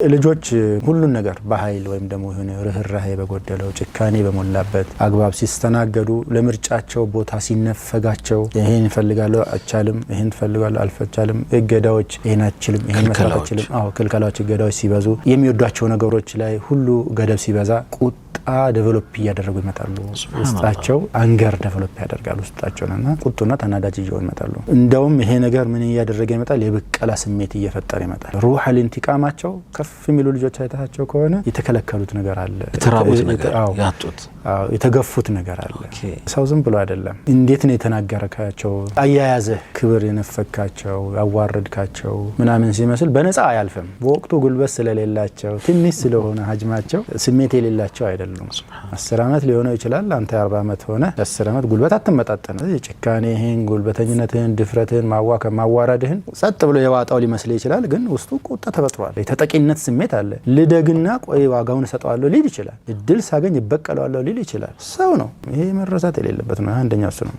ልጆች ሁሉን ነገር በኃይል ወይም ደግሞ የሆነ ርህራሄ በጎደለው ጭካኔ በመላበት አግባብ ሲስተናገዱ ለምርጫቸው ቦታ ሲነፈጋቸው ይሄን ይፈልጋሉ አቻልም ይሄን ይፈልጋሉ አልፈቻልም እገዳዎች ይሄን አችልም ይሄን መሰለችልም ክልከላዎች እገዳዎች ሲበዙ የሚወዷቸው ነገሮች ላይ ሁሉ ገደብ ሲበዛ ቁጣ ዴቨሎፕ ያደርጉ ይመጣሉ ውስጣቸው አንገር ዴቨሎፕ ያደርጋሉ ውስጣቸውና ቁጡና ተናዳጅ ይሆን ይመጣሉ እንደውም ይሄ ነገር ምን ያደረገ ይመጣል የበቀላ ስሜት እየፈጠረ ይመጣል ሩህ አልንቲቃማቸው ከፍ የሚሉ ልጆች አይታቸው ከሆነ የተከለከሉት ነገር አለ የተራቡት ነገር ያጡት የተገፉት ነገር አለ ሰው ዝም ብሎ አይደለም እንዴት ነው የተናገረካቸው አያያዘ ክብር የነፈካቸው ያዋረድካቸው ምናምን ሲመስል በነፃ አያልፍም በወቅቱ ጉልበት ስለሌላቸው ትንሽ ስለሆነ ሀጅማቸው ስሜት የሌላቸው አይደሉም 10 አመት ሊሆነው ይችላል አንተ 40 አመት ሆነ 10 አመት ጉልበት አትመጣጣነ ጭካኔህን ጉልበተኝነትህን ድፍረትህን ማዋረድህን ጸጥ ብሎ የዋጣው ሊመስል ይችላል ግን ውስጡ ቁጣ ተበጥሯል የተጠቂነት ስሜት አለ ልደግና ቆይ ዋጋውን ሰጣዋለሁ ሊል ይችላል እድል ሳገኝ ይበቀለዋለሁ ሊል ይችላል ሰው ነው ይሄ መረሳት የሌለበት ነው አንደኛው እሱ ነው